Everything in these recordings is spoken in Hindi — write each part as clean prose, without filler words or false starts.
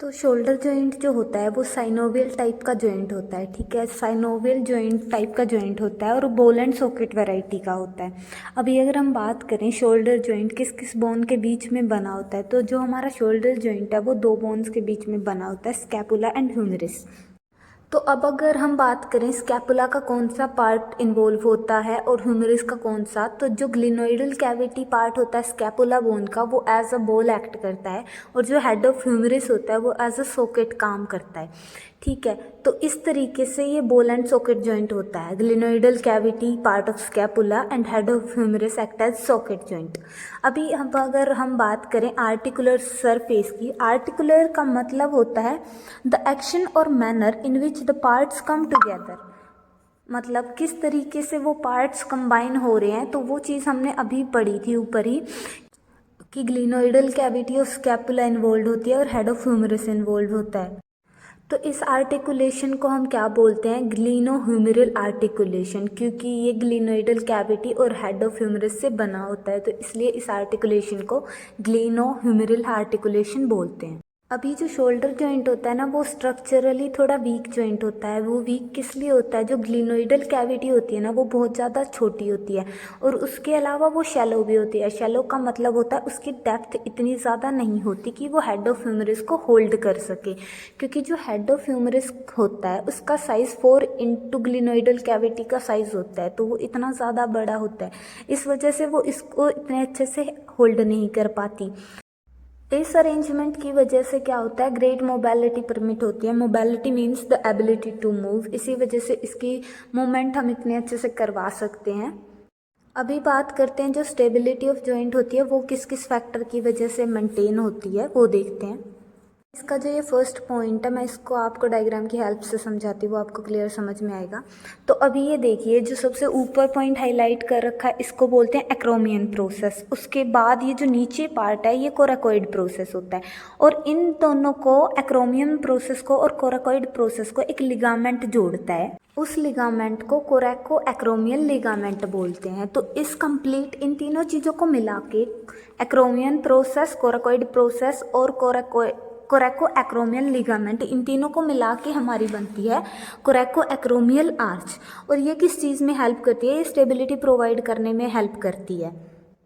तो शोल्डर जॉइंट जो होता है वो साइनोवियल टाइप का जॉइंट होता है, ठीक है। साइनोवियल जॉइंट टाइप का जॉइंट होता है और बॉल एंड सॉकेट वैरायटी का होता है। अभी अगर हम बात करें शोल्डर जॉइंट किस किस बोन के बीच में बना होता है, तो जो हमारा शोल्डर जॉइंट है वो दो बोन्स के बीच में बना होता है, स्कैपुला एंड ह्यूमरस। तो अब अगर हम बात करें स्कैपुला का कौन सा पार्ट इन्वॉल्व होता है और ह्यूमरस का कौन सा, तो जो ग्लिनोइडल कैविटी पार्ट होता है स्कैपुला बोन का वो एज अ बॉल एक्ट करता है और जो हेड ऑफ ह्यूमरस होता है वो एज अ सॉकेट काम करता है, ठीक है। तो इस तरीके से ये बॉल एंड सॉकेट जॉइंट होता है। Glenoidal cavity part of scapula and head of humerus act as socket joint. अभी हम अगर हम बात करें आर्टिकुलर सरफेस की, आर्टिकुलर का मतलब होता है द एक्शन और manner in which the parts come together, मतलब किस तरीके से वो पार्ट्स कंबाइन हो रहे हैं। तो वो चीज़ हमने अभी पढ़ी थी ऊपर ही कि ग्लिनोइडल कैविटी ऑफ स्कैपुला इन्वॉल्व होती है और हेड ऑफ ह्यूमरस इन्वॉल्व होता है। तो इस आर्टिकुलेशन को हम क्या बोलते हैं, ग्लिनोह्यूमेरल आर्टिकुलेशन, क्योंकि ये ग्लिनोइडल कैविटी और हेड ऑफ ह्यूमरस से बना होता है, तो इसलिए इस आर्टिकुलेशन को ग्लिनोह्यूमेरल आर्टिकुलेशन बोलते हैं। अभी जो शोल्डर जॉइंट होता है ना वो स्ट्रक्चरली थोड़ा वीक जॉइंट होता है। वो वीक किस लिए होता है, जो ग्लिनोइडल कैविटी होती है ना वो बहुत ज़्यादा छोटी होती है और उसके अलावा वो शैलो भी होती है। शैलो का मतलब होता है उसकी डेप्थ इतनी ज़्यादा नहीं होती कि वो हेड ऑफ ह्यूमरस को होल्ड कर सके, क्योंकि जो हेड ऑफ ह्यूमरस होता है उसका साइज़ 4 इंटू ग्लिनोइडल कैविटी का साइज़ होता है, तो वो इतना ज़्यादा बड़ा होता है, इस वजह से वो इसको इतने अच्छे से होल्ड नहीं कर पाती। इस अरेंजमेंट की वजह से क्या होता है, ग्रेट मोबिलिटी परमिट होती है। Mobility means the ability to move, इसी वजह से इसकी मूवमेंट हम इतने अच्छे से करवा सकते हैं। अभी बात करते हैं जो स्टेबिलिटी ऑफ जॉइंट होती है वो किस किस फैक्टर की वजह से मेंटेन होती है, वो देखते हैं। इसका जो ये फर्स्ट पॉइंट है मैं इसको आपको डायग्राम की हेल्प से समझाती हूँ, वो आपको क्लियर समझ में आएगा। तो अभी ये देखिए जो सबसे ऊपर पॉइंट हाईलाइट कर रखा है इसको बोलते हैं एक्रोमियन प्रोसेस। उसके बाद ये जो नीचे पार्ट है ये कोराकोइड प्रोसेस होता है और इन दोनों को, एक्रोमियन प्रोसेस को और कोराकोइड प्रोसेस को, एक लिगामेंट जोड़ता है। उस लिगामेंट को कोरैको एक्रोमियल लिगामेंट बोलते हैं। तो इस कंप्लीट इन तीनों चीज़ों को मिला के एक्रोमियन प्रोसेस, कोराकोइड प्रोसेस और कोरैको एक्रोमियल लिगामेंट, इन तीनों को मिला के हमारी बनती है कोरैको एक्रोमियल आर्च। और ये किस चीज़ में हेल्प करती है, ये स्टेबिलिटी प्रोवाइड करने में हेल्प करती है।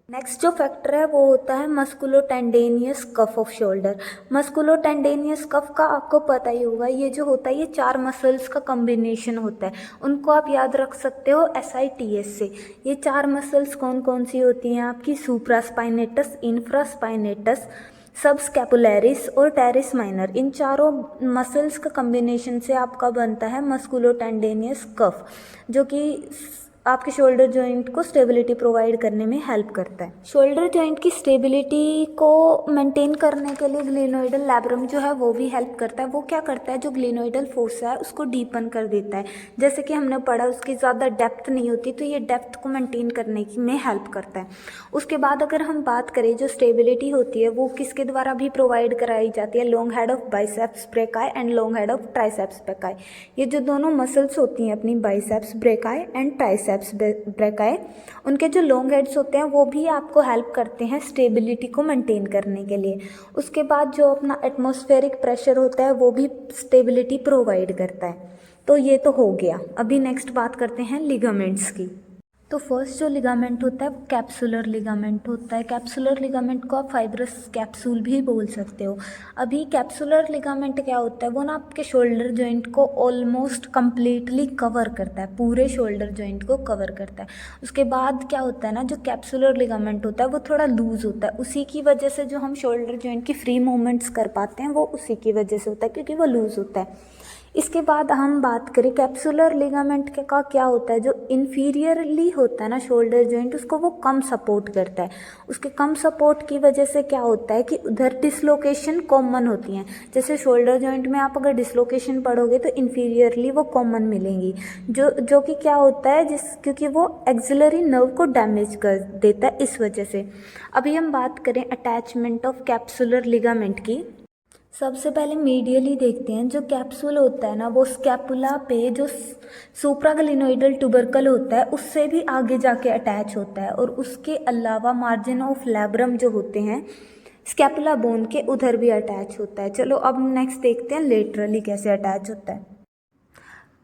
नेक्स्ट जो फैक्टर है वो होता है मस्कुलोटेंडेनियस कफ ऑफ शोल्डर। मस्कुलोटेंडेनियस कफ का आपको पता ही होगा, ये जो होता है ये 4 मसल्स का कॉम्बिनेशन होता है। उनको आप याद रख सकते हो SITS से। ये 4 मसल्स कौन कौन सी होती हैं आपकी, सुप्रास्पाइनेटस, इंफ्रास्पाइनेटस, सबस्कैपुलैरिस और टेरिस माइनर। इन चारों मसल्स का कॉम्बिनेशन से आपका बनता है मस्कुलोटेंडेनियस कफ, जो कि आपके शोल्डर जॉइंट को स्टेबिलिटी प्रोवाइड करने में हेल्प करता है। शोल्डर जॉइंट की स्टेबिलिटी को मेंटेन करने के लिए ग्लिनोइडल लैब्रम जो है वो भी हेल्प करता है। वो क्या करता है, जो ग्लिनोइडल फोर्स है उसको डीपन कर देता है। जैसे कि हमने पढ़ा उसकी ज़्यादा डेप्थ नहीं होती, तो ये डेप्थ को मेंटेन करने में हेल्प करता है। उसके बाद अगर हम बात करें जो स्टेबिलिटी होती है वो किसके द्वारा भी प्रोवाइड कराई जाती है, long head of biceps brachii and long head of triceps brachii. ये जो दोनों मसल्स होती हैं अपनी, biceps brachii and triceps brachii, उनके जो लॉन्ग हेड्स होते हैं वो भी आपको हेल्प करते हैं स्टेबिलिटी को मेंटेन करने के लिए। उसके बाद जो अपना एटमॉस्फेरिक प्रेशर होता है वो भी स्टेबिलिटी प्रोवाइड करता है। तो ये तो हो गया। अभी नेक्स्ट बात करते हैं लिगामेंट्स की। तो फर्स्ट जो लिगामेंट होता है वो कैप्सुलर लिगामेंट होता है। कैप्सुलर लिगामेंट को आप फाइब्रस कैप्सूल भी बोल सकते हो। अभी कैप्सुलर लिगामेंट क्या होता है, वो ना आपके शोल्डर जॉइंट को ऑलमोस्ट कंप्लीटली कवर करता है, पूरे शोल्डर जॉइंट को कवर करता है। उसके बाद क्या होता है ना, जो कैप्सुलर लिगामेंट होता है वो थोड़ा लूज होता है, उसी की वजह से जो हम शोल्डर जॉइंट की फ्री मूवमेंट्स कर पाते हैं वो उसी की वजह से होता है, क्योंकि वो लूज होता है। इसके बाद हम बात करें कैप्सुलर लिगामेंट का क्या होता है, जो इन्फीरियरली होता है ना शोल्डर जॉइंट, उसको वो कम सपोर्ट करता है। उसके कम सपोर्ट की वजह से क्या होता है कि उधर डिसलोकेशन कॉमन होती हैं। जैसे शोल्डर जॉइंट में आप अगर डिसलोकेशन पढ़ोगे तो इन्फीरियरली वो कॉमन मिलेंगी, जो कि क्या होता है क्योंकि वो एक्सिलरी नर्व को डैमेज कर देता है, इस वजह से। अभी हम बात करें अटैचमेंट ऑफ कैप्सुलर लिगामेंट की। सबसे पहले मीडियली देखते हैं। जो कैप्सूल होता है ना वो स्कैपुला पे जो सुप्राग्लिनोइडल ट्यूबरकल होता है उससे भी आगे जाके अटैच होता है, और उसके अलावा मार्जिन ऑफ लैब्रम जो होते हैं स्कैपुला बोन के उधर भी अटैच होता है। चलो अब नेक्स्ट देखते हैं लेटरली कैसे अटैच होता है।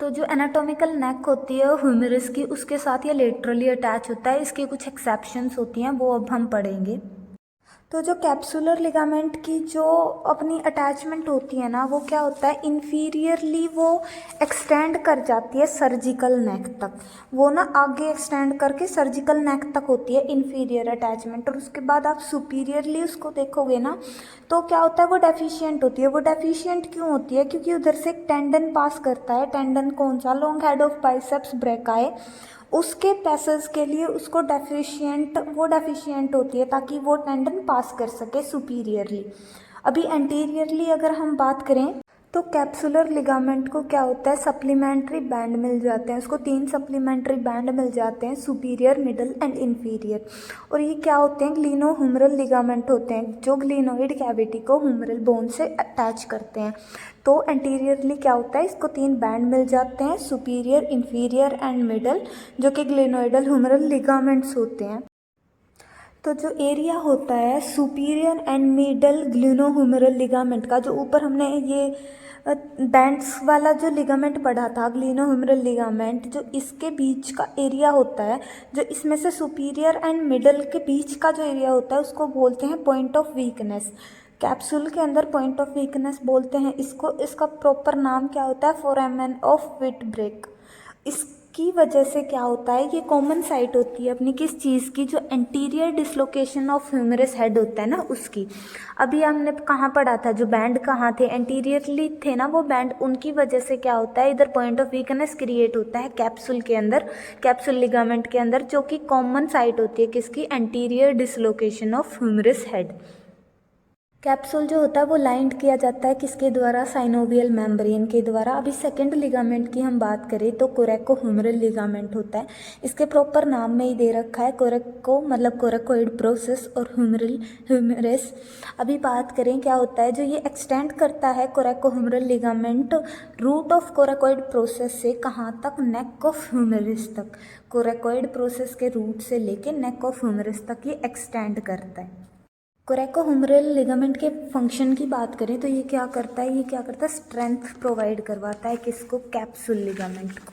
तो जो एनाटॉमिकल नेक होती है ह्यूमरस की, उसके साथ ये लेटरली अटैच होता है। इसकी कुछ एक्सेप्शंस होती हैं, वो अब हम पढ़ेंगे। तो जो कैप्सुलर लिगामेंट की जो अपनी अटैचमेंट होती है ना, वो क्या होता है, इन्फीरियरली वो एक्सटेंड कर जाती है सर्जिकल नेक तक। वो ना आगे एक्सटेंड करके सर्जिकल नेक तक होती है इन्फीरियर अटैचमेंट। और उसके बाद आप सुपीरियरली उसको देखोगे ना, तो क्या होता है, वो डेफिशिएंट होती है। वो डेफिशिएंट क्यों होती है? क्योंकि उधर से एक टेंडन पास करता है। टेंडन कौन सा? Long head of biceps brachii. उसके पैसेज के लिए उसको डेफिशिएंट होती है ताकि वो टेंडन पास कर सके सुपीरियरली। अभी एंटीरियरली अगर हम बात करें तो कैप्सुलर लिगामेंट को क्या होता है, सप्लीमेंट्री बैंड मिल जाते हैं। उसको 3 सप्लीमेंट्री बैंड मिल जाते हैं, सुपीरियर, मिडल एंड इंफीरियर। और ये क्या होते हैं, ग्लिनोह्यूमरल लिगामेंट होते हैं, जो ग्लिनोइड कैविटी को ह्यूमरल बोन से अटैच करते हैं। तो एंटीरियरली क्या होता है, इसको 3 बैंड मिल जाते हैं, सुपीरियर, इंफीरियर एंड मिडल, जो कि ग्लिनोइडल ह्यूमरल लिगामेंट्स होते हैं। तो जो एरिया होता है superior and middle glenohumeral ligament का, जो ऊपर हमने ये बैंड्स वाला जो लिगामेंट पढ़ा था, ग्लिनोह्यूमरल लिगामेंट, जो इसके बीच का एरिया होता है, जो इसमें से सुपीरियर एंड मिडल के बीच का जो एरिया होता है, उसको बोलते हैं पॉइंट ऑफ वीकनेस। कैप्सूल के अंदर पॉइंट ऑफ वीकनेस बोलते हैं इसको। इसका प्रॉपर नाम क्या होता है, फोरामेन ऑफ विट ब्रेक। इसकी वजह से क्या होता है, ये कॉमन साइट होती है अपनी किस चीज़ की, जो anterior dislocation of humerus head होता है ना, उसकी। अभी हमने कहाँ पढ़ा था, जो बैंड कहाँ थे, एंटीरियरली थे ना वो बैंड, उनकी वजह से क्या होता है, इधर पॉइंट ऑफ वीकनेस क्रिएट होता है कैप्सूल के अंदर, कैप्सूल लिगामेंट के अंदर, जो कि कॉमन साइट होती है किसकी, anterior dislocation of humerus head. Capsule जो होता है वो लाइंड किया जाता है किसके द्वारा, साइनोवियल मेम्ब्रेन के द्वारा। अभी सेकंड लिगामेंट की हम बात करें तो कोरेकोह्यूमरल लिगामेंट होता है। इसके प्रॉपर नाम में ही दे रखा है, कोरेको मतलब कोरेकोइड प्रोसेस और ह्यूमरस। अभी बात करें क्या होता है, जो ये एक्सटेंड करता है coracohumeral ligament root of coracoid process से कहाँ तक, नेक ऑफ ह्यूमरस तक। कोरेकोइड प्रोसेस के रूट से लेके नेक ऑफ ह्यूमरस तक ये एक्सटेंड करता है। कोरेकोह्यूमरल लिगामेंट के फंक्शन की बात करें तो ये क्या करता है, स्ट्रेंथ प्रोवाइड करवाता है किसको, कैप्सूल लिगामेंट को।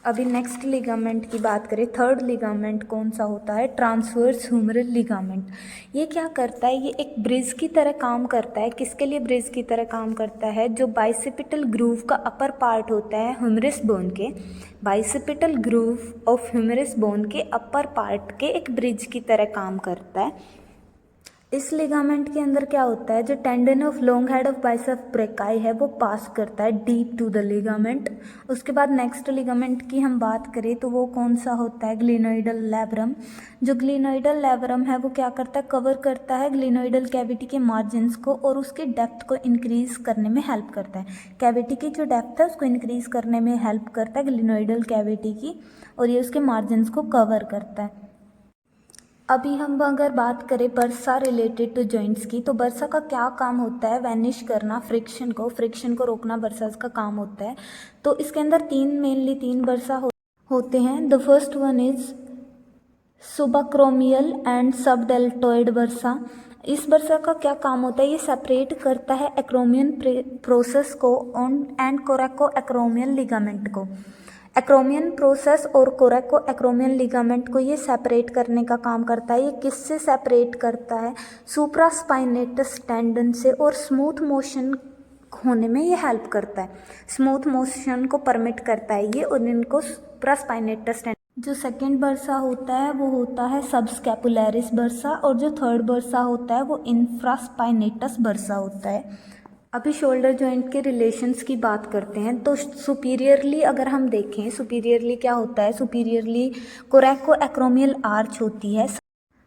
अभी नेक्स्ट लिगामेंट की बात करें, थर्ड लिगामेंट कौन सा होता है, ट्रांसवर्स ह्यूमरल लिगामेंट। ये क्या करता है, ये एक ब्रिज की तरह काम करता है। किसके लिए ब्रिज की तरह काम करता है, जो बाइसेपिटल ग्रूव का अपर पार्ट होता है ह्यूमरस बोन के, bicipital groove of humerus bone के अपर पार्ट के एक ब्रिज की तरह काम करता है। इस लिगामेंट के अंदर क्या होता है, जो tendon of long head of biceps brachii है वो पास करता है डीप टू द लिगामेंट। उसके बाद नेक्स्ट लिगामेंट की हम बात करें तो वो कौन सा होता है, ग्लिनोइडल लैब्रम। जो ग्लिनोइडल लैब्रम है वो क्या करता है, कवर करता है ग्लिनोइडल कैविटी के मार्जिन्स को और उसकी डेप्थ को इंक्रीज करने में हेल्प करता है। कैविटी की जो डेप्थ है उसको इंक्रीज करने में हेल्प करता है ग्लिनोइडल कैविटी की, और ये उसके मार्जिन्स को कवर करता है। अभी हम अगर बात करें बर्सा रिलेटेड टू जॉइंट्स की, तो बर्सा का क्या काम होता है, वैनिश करना, फ्रिक्शन को रोकना बर्सा का काम होता है। तो इसके अंदर मेनली तीन बर्सा होते हैं। The first one is subacromial and subdeltoid bursa. इस बर्सा का क्या काम होता है, ये सेपरेट करता है एक्रोमियन प्रोसेस को एंड कोरेको एक्रोमियल लिगामेंट को। एक्रोमियन प्रोसेस और कोरेको एक्रोमियल लिगामेंट को ये सेपरेट करने का काम करता है। ये किससे सेपरेट करता है, सुप्रास्पाइनेटस टेंडन से, और स्मूथ मोशन होने में ये हेल्प करता है, स्मूथ मोशन को परमिट करता है ये, और इनको सुप्रास्पाइनेटस टेंडन। जो सेकेंड बर्सा होता है वो होता है सबस्कैपुलैरिस बर्सा, और जो थर्ड बर्सा होता है वो इंफ्रास्पाइनेटस बर्सा होता है। अभी शोल्डर जॉइंट के रिलेशंस की बात करते हैं। तो सुपीरियरली अगर हम देखें, सुपीरियरली क्या होता है, सुपीरियरली कोरेको एक्रोमियल आर्च होती है,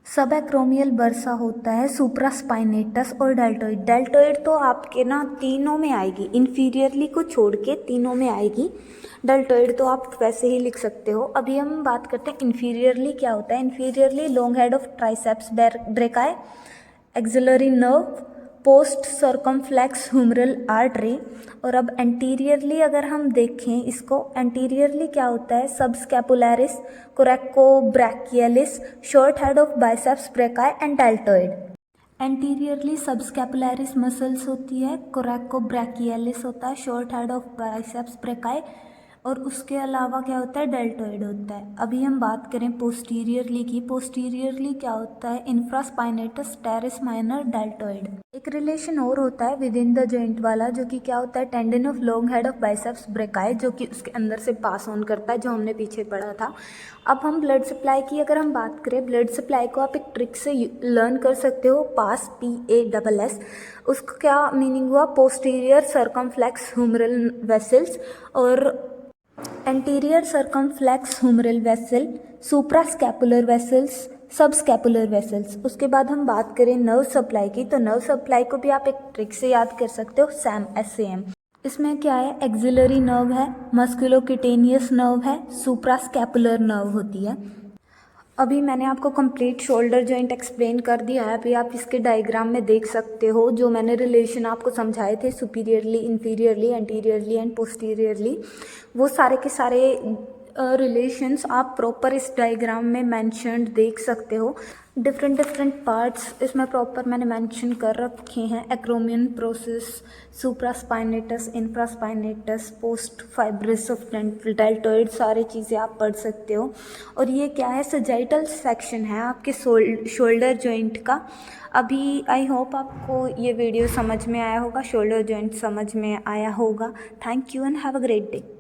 सब एक्रोमियल बर्सा होता है, सुप्रास्पाइनेटस और डेल्टोइड। डेल्टोइड तो आपके ना तीनों में आएगी, इन्फीरियरली को छोड़ के तीनों में आएगी। डेल्टोइड तो आप वैसे ही लिख सकते हो। अभी हम बात करते हैं इन्फीरियरली क्या होता है। Inferiorly long head of triceps brachii, axillary nerve, post circumflex humeral artery. और अब एंटीरियरली अगर हम देखें इसको, एंटीरियरली क्या होता है, subscapularis, coraco brachialis, short head of biceps brachii and deltoid. Anteriorly subscapularis muscles होती है, कोरैकोब्रैकियलिस होता है, short head of biceps brachii, और उसके अलावा क्या होता है, डेल्टोइड होता है। अभी हम बात करें पोस्टीरियरली की, पोस्टीरियरली क्या होता है, इंफ्रास्पाइनेटस टेरिस माइनर डेल्टोइड। एक रिलेशन और होता है विद इन द जॉइंट वाला, जो कि क्या होता है, tendon of long head of biceps brachii, जो कि उसके अंदर से पास ऑन करता है, जो हमने पीछे पढ़ा था। अब हम ब्लड सप्लाई की अगर हम बात करें, ब्लड सप्लाई को आप एक ट्रिक से लर्न कर सकते हो, पास PASS। उसका क्या मीनिंग हुआ, पोस्टीरियर सर्कमफ्लेक्स ह्यूमरल वेसल्स और anterior circumflex humeral vessel, suprascapular vessels, subscapular vessels. उसके बाद हम बात करें नर्व सप्लाई की, तो नर्व सप्लाई को भी आप एक ट्रिक से याद कर सकते हो, SAM। इसमें क्या है, एक्सिलरी नर्व है, मस्कुलोक्यूटेनियस नर्व है, सुप्रास्कैपुलर नर्व होती है। अभी मैंने आपको कंप्लीट शोल्डर जॉइंट एक्सप्लेन कर दिया है। अभी आप इसके डायग्राम में देख सकते हो जो मैंने रिलेशन आपको समझाए थे, superiorly, inferiorly, anteriorly and posteriorly, वो सारे के सारे रिलेशंस आप प्रॉपर इस डायग्राम में मेंशन्ड देख सकते हो। डिफरेंट पार्ट्स इसमें प्रॉपर मैंने मेंशन कर रखे हैं, acromion process, supraspinatus, infraspinatus, post fibres of deltoid, सारी चीज़ें आप पढ़ सकते हो। और ये क्या है, सजाइटल सेक्शन है आपके शोल्डर जॉइंट का। अभी आई होप आपको ये वीडियो समझ में आया होगा, शोल्डर जॉइंट समझ में आया होगा। Thank you and have a great day.